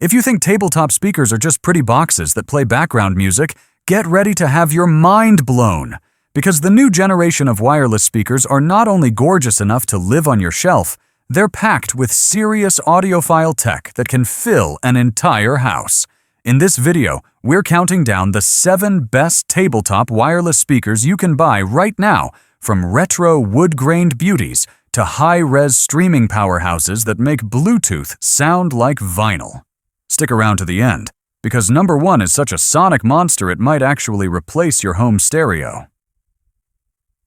If you think tabletop speakers are just pretty boxes that play background music, get ready to have your mind blown. Because the new generation of wireless speakers are not only gorgeous enough to live on your shelf, they're packed with serious audiophile tech that can fill an entire house. In this video, we're counting down the 7 best tabletop wireless speakers you can buy right now, from retro wood-grained beauties to high-res streaming powerhouses that make Bluetooth sound like vinyl. Stick around to the end, because number 1 is such a sonic monster it might actually replace your home stereo.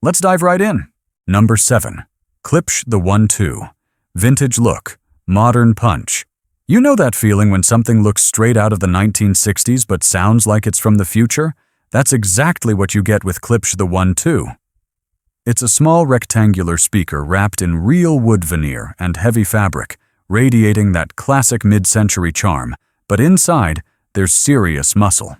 Let's dive right in. Number 7. Klipsch the One II. Vintage look, modern punch. You know that feeling when something looks straight out of the 1960s but sounds like it's from the future? That's exactly what you get with Klipsch the One II. It's a small rectangular speaker wrapped in real wood veneer and heavy fabric, radiating that classic mid-century charm, but inside, there's serious muscle.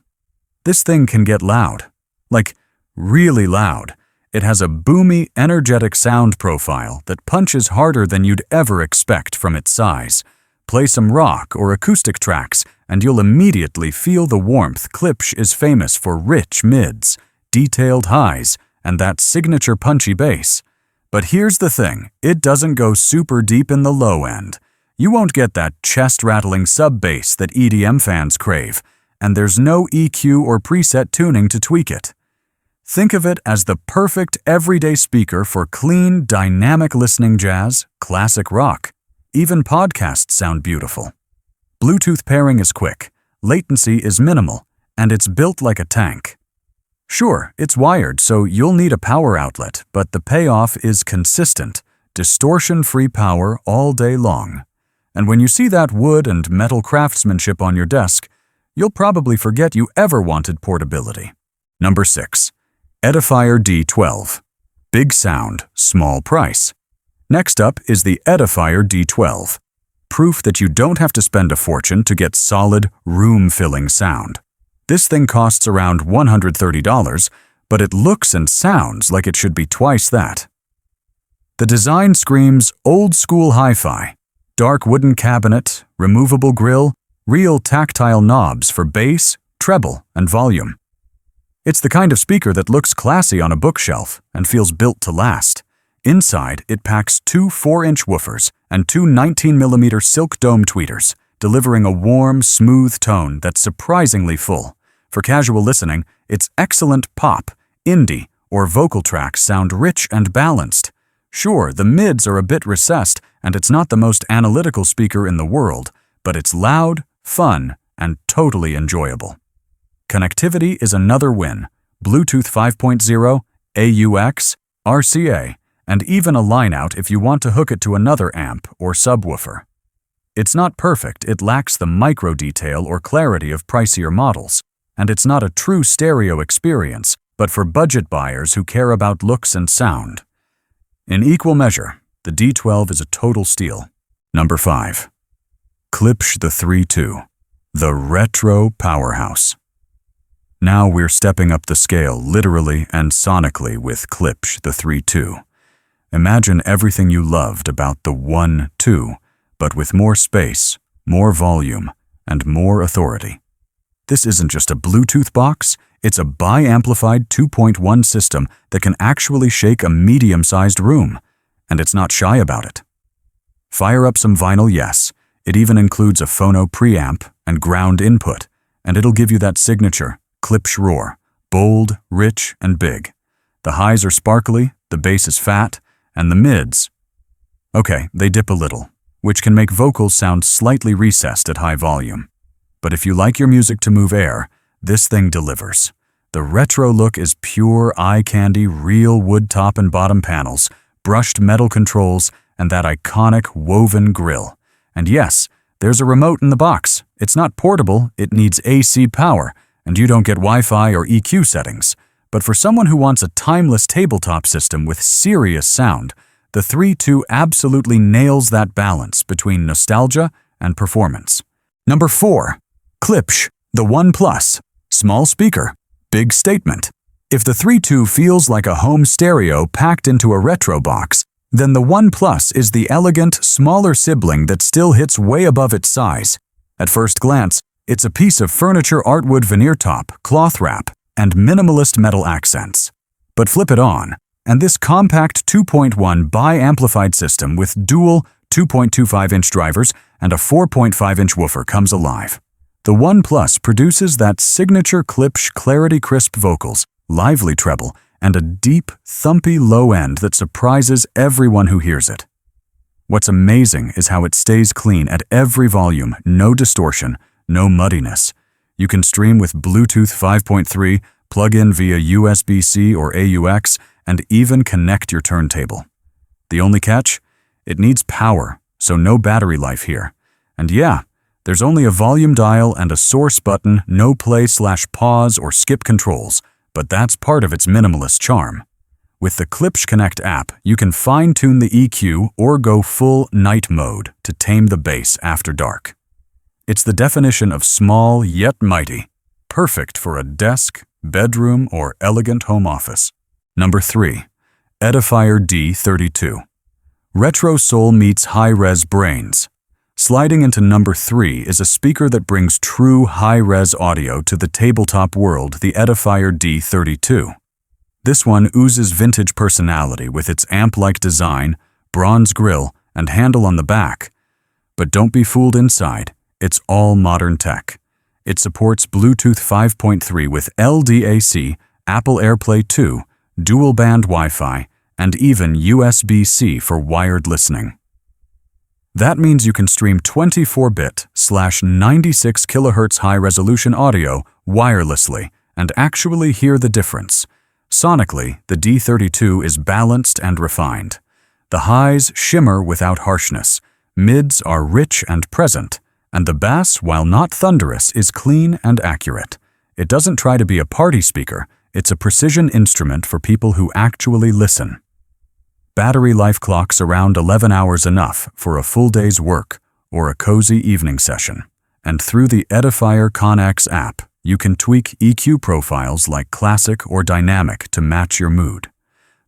This thing can get loud. Like, really loud. It has a boomy, energetic sound profile that punches harder than you'd ever expect from its size. Play some rock or acoustic tracks, and you'll immediately feel the warmth. Klipsch is famous for rich mids, detailed highs, and that signature punchy bass. But here's the thing, it doesn't go super deep in the low end. You won't get that chest-rattling sub-bass that EDM fans crave, and there's no EQ or preset tuning to tweak it. Think of it as the perfect everyday speaker for clean, dynamic listening jazz, classic rock. Even podcasts sound beautiful. Bluetooth pairing is quick, latency is minimal, and it's built like a tank. Sure, it's wired, so you'll need a power outlet, but the payoff is consistent, distortion-free power all day long. And when you see that wood and metal craftsmanship on your desk, you'll probably forget you ever wanted portability. Number 6. Edifier D12. Big sound, small price. Next up is the Edifier D12. Proof that you don't have to spend a fortune to get solid, room-filling sound. This thing costs around $130, but it looks and sounds like it should be twice that. The design screams old-school hi-fi. Dark wooden cabinet, removable grille, real tactile knobs for bass, treble, and volume. It's the kind of speaker that looks classy on a bookshelf and feels built to last. Inside, it packs 2 4-inch woofers and 2 19mm silk dome tweeters, delivering a warm, smooth tone that's surprisingly full. For casual listening, its excellent pop, indie, or vocal tracks sound rich and balanced. Sure, the mids are a bit recessed, and it's not the most analytical speaker in the world, but it's loud, fun, and totally enjoyable. Connectivity is another win. Bluetooth 5.0, AUX, RCA, and even a line-out if you want to hook it to another amp or subwoofer. It's not perfect, it lacks the micro-detail or clarity of pricier models, and it's not a true stereo experience, but for budget buyers who care about looks and sound. In equal measure, the D12 is a total steal. Number 5. Klipsch the Three II, the retro powerhouse. Now we're stepping up the scale literally and sonically with Klipsch the Three II. Imagine everything you loved about the One II, but with more space, more volume, and more authority. This isn't just a Bluetooth box, it's a bi-amplified 2.1 system that can actually shake a medium-sized room, and it's not shy about it. Fire up some vinyl, yes. It even includes a phono preamp and ground input, and it'll give you that signature Klipsch roar, bold, rich, and big. The highs are sparkly, the bass is fat, and the mids, okay, they dip a little, which can make vocals sound slightly recessed at high volume. But if you like your music to move air, this thing delivers. The retro look is pure eye candy, real wood top and bottom panels, brushed metal controls, and that iconic woven grille. And yes, there's a remote in the box. It's not portable, it needs AC power, and you don't get Wi-Fi or EQ settings. But for someone who wants a timeless tabletop system with serious sound, the Three II absolutely nails that balance between nostalgia and performance. Number 4. Klipsch the One Plus. Small speaker, big statement. If the Three II feels like a home stereo packed into a retro box, then the One Plus is the elegant, smaller sibling that still hits way above its size. At first glance, it's a piece of furniture artwood veneer top, cloth wrap, and minimalist metal accents. But flip it on, and this compact 2.1 bi-amplified system with dual 2.25-inch drivers and a 4.5-inch woofer comes alive. The One Plus produces that signature Klipsch clarity crisp vocals, lively treble, and a deep, thumpy low end that surprises everyone who hears it. What's amazing is how it stays clean at every volume, no distortion, no muddiness. You can stream with Bluetooth 5.3, plug in via USB-C or AUX, and even connect your turntable. The only catch? It needs power, so no battery life here. And yeah, there's only a volume dial and a source button, no play/pause or skip controls, but that's part of its minimalist charm. With the Klipsch Connect app, you can fine-tune the EQ or go full night mode to tame the bass after dark. It's the definition of small yet mighty, perfect for a desk, bedroom, or elegant home office. Number 3. Edifier D32. Retro soul meets high-res brains. Sliding into number 3 is a speaker that brings true high-res audio to the tabletop world, the Edifier D32. This one oozes vintage personality with its amp-like design, bronze grille, and handle on the back. But don't be fooled inside, it's all modern tech. It supports Bluetooth 5.3 with LDAC, Apple AirPlay 2, dual-band Wi-Fi, and even USB-C for wired listening. That means you can stream 24-bit/96 kHz high-resolution audio wirelessly and actually hear the difference. Sonically, the D32 is balanced and refined. The highs shimmer without harshness, mids are rich and present, and the bass, while not thunderous, is clean and accurate. It doesn't try to be a party speaker, it's a precision instrument for people who actually listen. Battery life clocks around 11 hours enough for a full day's work or a cozy evening session. And through the Edifier ConX app, you can tweak EQ profiles like classic or dynamic to match your mood.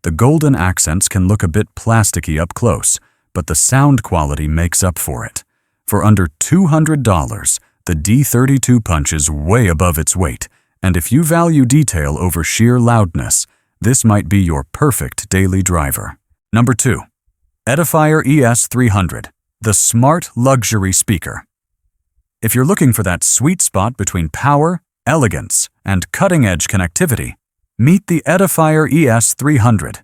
The golden accents can look a bit plasticky up close, but the sound quality makes up for it. For under $200, the D32 punches way above its weight, and if you value detail over sheer loudness, this might be your perfect daily driver. Number 2. Edifier ES300, the smart luxury speaker. If you're looking for that sweet spot between power, elegance, and cutting-edge connectivity, meet the Edifier ES300.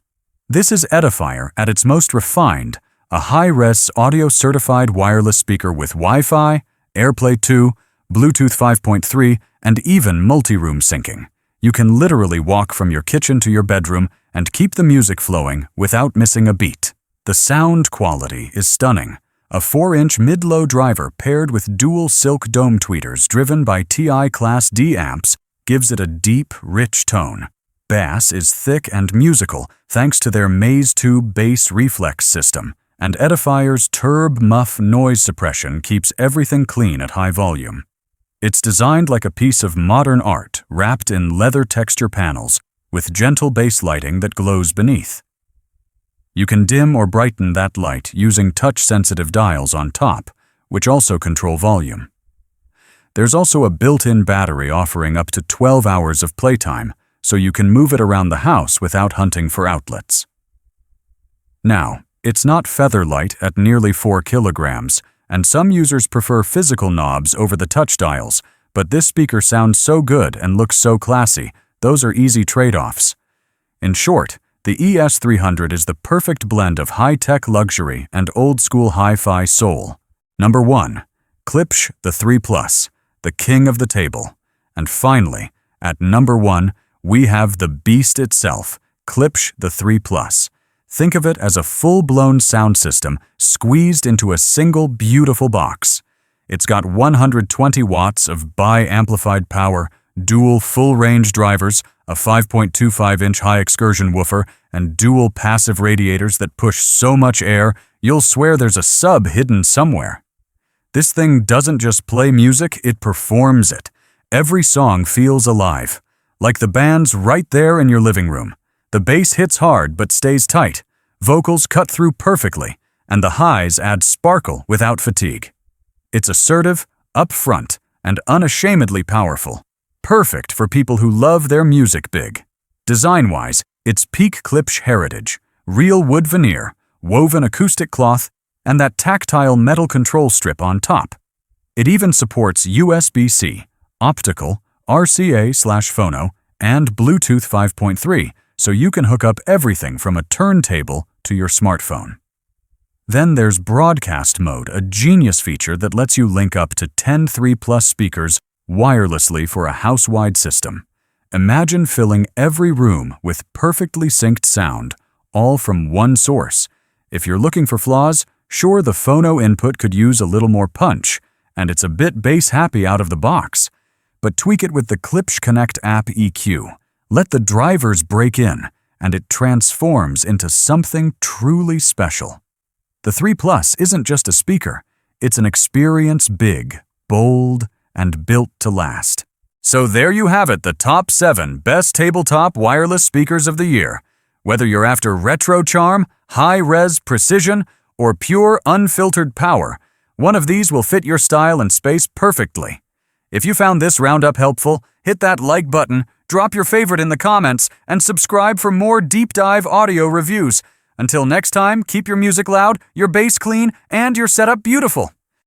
This is Edifier at its most refined, a high-res audio-certified wireless speaker with Wi-Fi, AirPlay 2, Bluetooth 5.3, and even multi-room syncing. You can literally walk from your kitchen to your bedroom and keep the music flowing without missing a beat. The sound quality is stunning. A 4-inch mid-low driver paired with dual silk dome tweeters driven by TI Class D amps gives it a deep, rich tone. Bass is thick and musical thanks to their Maze Tube bass reflex system, and Edifier's Turb Muff noise suppression keeps everything clean at high volume. It's designed like a piece of modern art wrapped in leather texture panels with gentle bass lighting that glows beneath. You can dim or brighten that light using touch-sensitive dials on top, which also control volume. There's also a built-in battery offering up to 12 hours of playtime, so you can move it around the house without hunting for outlets. Now, it's not feather light at nearly 4 kilograms, and some users prefer physical knobs over the touch dials, but this speaker sounds so good and looks so classy, those are easy trade-offs. In short, the ES300 is the perfect blend of high-tech luxury and old-school hi-fi soul. Number 1. Klipsch the Three Plus, the king of the table. And finally, at number 1, we have the beast itself, Klipsch the Three Plus. Think of it as a full-blown sound system squeezed into a single beautiful box. It's got 120 watts of bi-amplified power, dual full-range drivers, a 5.25-inch high-excursion woofer, and dual passive radiators that push so much air, you'll swear there's a sub hidden somewhere. This thing doesn't just play music, it performs it. Every song feels alive, like the band's right there in your living room. The bass hits hard but stays tight, vocals cut through perfectly, and the highs add sparkle without fatigue. It's assertive, upfront, and unashamedly powerful. Perfect for people who love their music big. Design-wise, it's peak Klipsch heritage, real wood veneer, woven acoustic cloth, and that tactile metal control strip on top. It even supports USB-C, optical, RCA/phono, and Bluetooth 5.3, so you can hook up everything from a turntable to your smartphone. Then there's broadcast mode, a genius feature that lets you link up to 10 3+ speakers wirelessly for a house-wide system. Imagine filling every room with perfectly synced sound, all from one source. If you're looking for flaws, sure, the phono input could use a little more punch, and it's a bit bass-happy out of the box. But tweak it with the Klipsch Connect app EQ. Let the drivers break in, and it transforms into something truly special. The 3 Plus isn't just a speaker, it's an experience big, bold, and built to last. So there you have it, the top 7 best tabletop wireless speakers of the year. Whether you're after retro charm, high-res precision, or pure unfiltered power, one of these will fit your style and space perfectly. If you found this roundup helpful, hit that like button, drop your favorite in the comments, and subscribe for more deep dive audio reviews. Until next time, keep your music loud, your bass clean, and your setup beautiful.